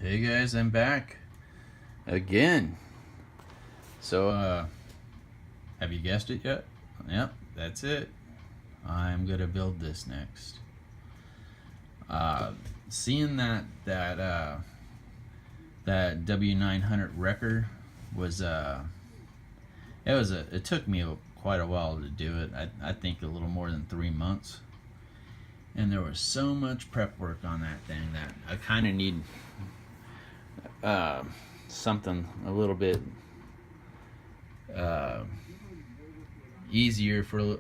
Hey guys, I'm back again. So, have you guessed it yet? Yep, that's it. I'm gonna build this next. Uh, Seeing that W900 wrecker was it took me quite a while to do it. I think a little more than 3 months. And there was so much prep work on that thing that I kind of need uh, something a little bit uh, easier for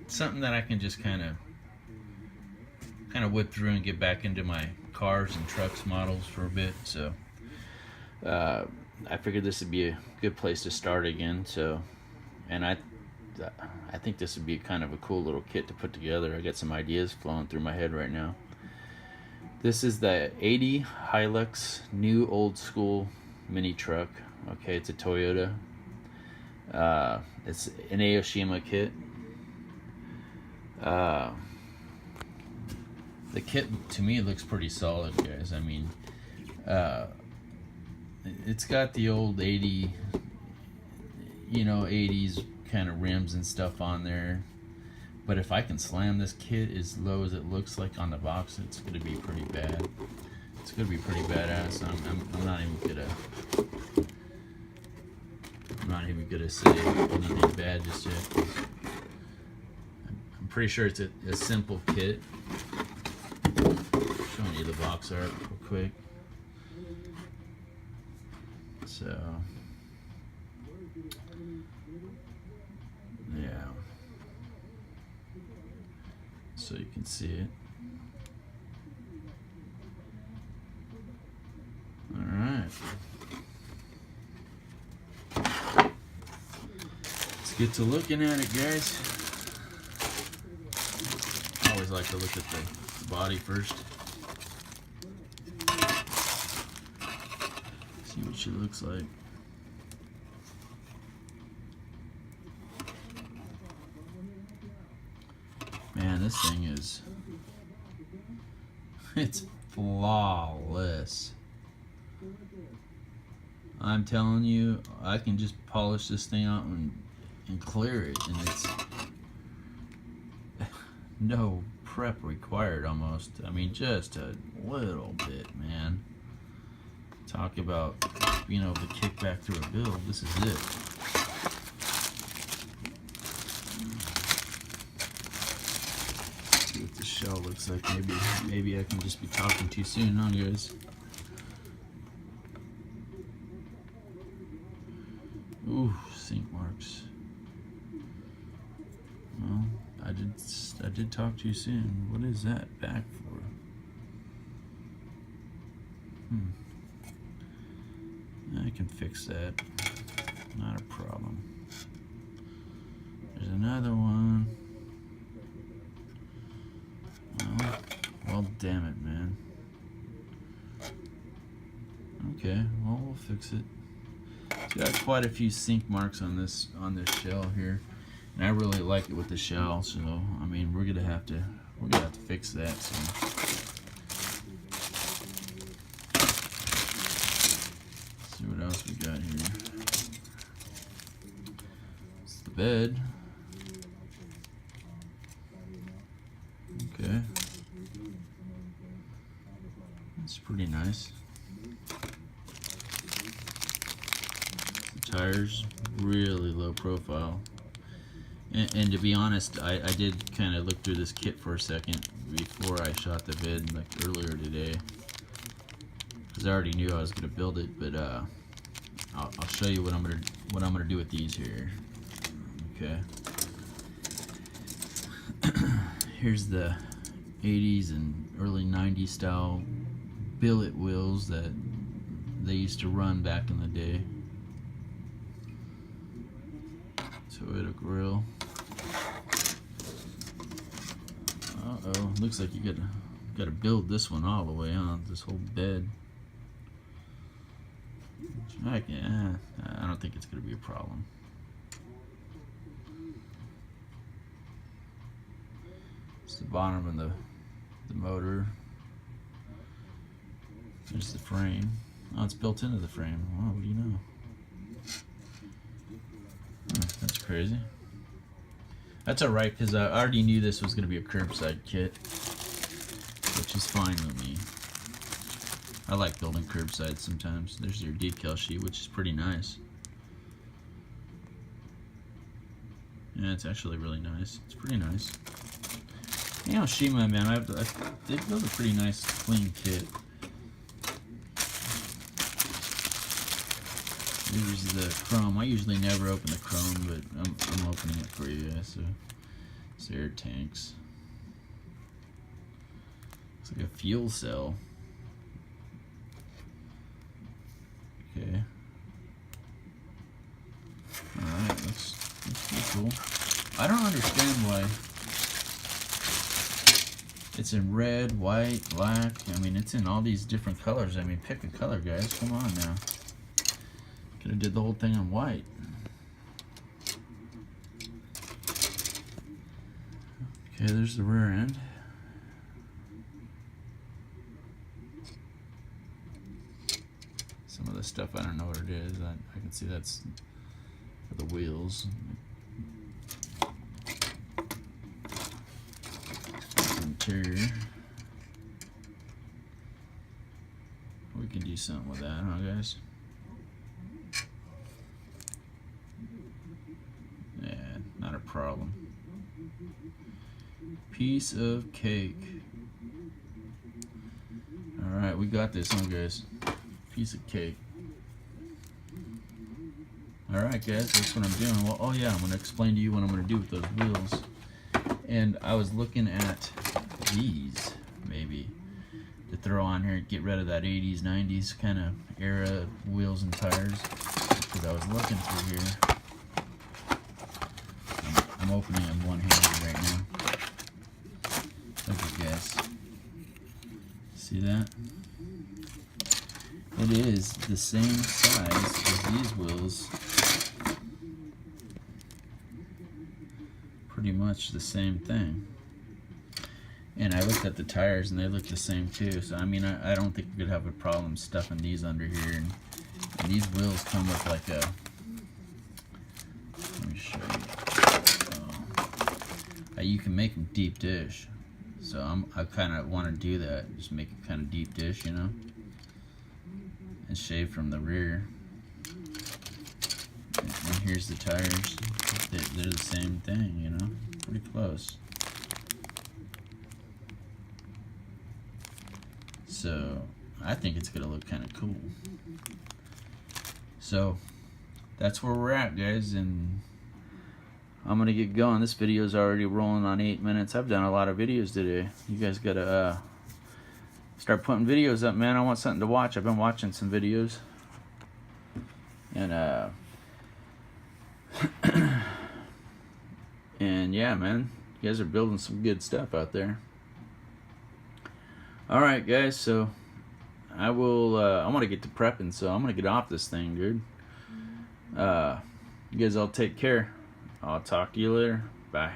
something that I can just kind of whip through and get back into my cars and trucks models for a bit. So uh, I figured this would be a good place to start again. So, and I think this would be kind of a cool little kit to put together. I got some ideas flowing through my head right now. This is the 80 Hilux new old school mini truck. Okay, it's a Toyota. It's an Aoshima kit. The kit to me looks pretty solid, guys. I mean, it's got the old 80s kind of rims and stuff on there. But if I can slam this kit as low as it looks like on the box, it's gonna be pretty bad. It's gonna be pretty badass. I'm not even gonna say anything bad just yet. I'm pretty sure it's a simple kit. Showing you the box art real quick. So yeah, so you can see it. All right, let's get to looking at it, guys. I always like to look at the body first. See what she looks like. Man, this thing it's flawless. I'm telling you, I can just polish this thing out and clear it, and it's no prep required almost. I mean, just a little bit, man. Talk about being able to kick back through a build. This is it. See what the shell looks like. Maybe I can just be talking too soon, huh, guys? Ooh, sink marks. Well, I did talk too soon. What is that back for? I can fix that. Not a problem. There's another one. Well, damn it, man. Okay, well, we'll fix it. It's got quite a few sink marks on this shell here, and I really like it with the shell. So I mean, we're gonna have to fix that. So let's see what else we got here. It's the bed. Okay, that's pretty nice. Tires, really low profile, and to be honest, I did kind of look through this kit for a second before I shot the vid, like earlier today, because I already knew I was gonna build it. But I'll show you what I'm gonna do with these here. Okay, here's the 80s and early 90s style billet wheels that they used to run back in the day. Toyota grill. Uh-oh, looks like you gotta build this one all the way on, this whole bed. I don't think it's gonna be a problem. It's the bottom of the motor. There's the frame. Oh, it's built into the frame. Oh, what do you know? That's crazy. That's alright, because I already knew this was going to be a curbside kit, which is fine with me. I like building curbside sometimes. There's your decal sheet, which is pretty nice. Yeah, it's actually really nice. It's pretty nice. You know, Shima, man, they build a pretty nice, clean kit. Here's the chrome. I usually never open the chrome, but I'm opening it for you guys. So, it's air tanks. It's like a fuel cell. Okay. Alright, looks pretty cool. I don't understand why it's in red, white, black. I mean, it's in all these different colors. I mean, pick a color, guys. Come on now. Could have did the whole thing in white. Okay, there's the rear end. Some of the stuff, I don't know what it is. I can see that's for the wheels. Interior. We can do something with that, huh, guys? Yeah, not a problem. Piece of cake. Alright, we got this, huh, guys? Piece of cake. Alright, guys, that's what I'm doing. Well, oh yeah, I'm going to explain to you what I'm going to do with those wheels. And I was looking at these, maybe, to throw on here, get rid of that 80s, 90s kind of era wheels and tires. Because I was looking through here. I'm opening them one-handed right now. Look at this. See that? It is the same size as these wheels. Pretty much the same thing. And I looked at the tires and they look the same too. So I mean, I don't think we could have a problem stuffing these under here. And these wheels come with like a, let me show you. You can make them deep dish. So I kind of want to do that. Just make it kind of deep dish, you know. And shave from the rear. And here's the tires. They're the same thing, you know. Pretty close. So I think it's gonna look kind of cool. So that's where we're at, guys, and I'm gonna get going. This video is already rolling on 8 minutes. I've done a lot of videos today. You guys gotta start putting videos up, man. I want something to watch. I've been watching some videos, and and yeah, man, you guys are building some good stuff out there. All right, guys. So I will. I want to get to prepping, so I'm gonna get off this thing, dude. You guys all take care. I'll talk to you later. Bye.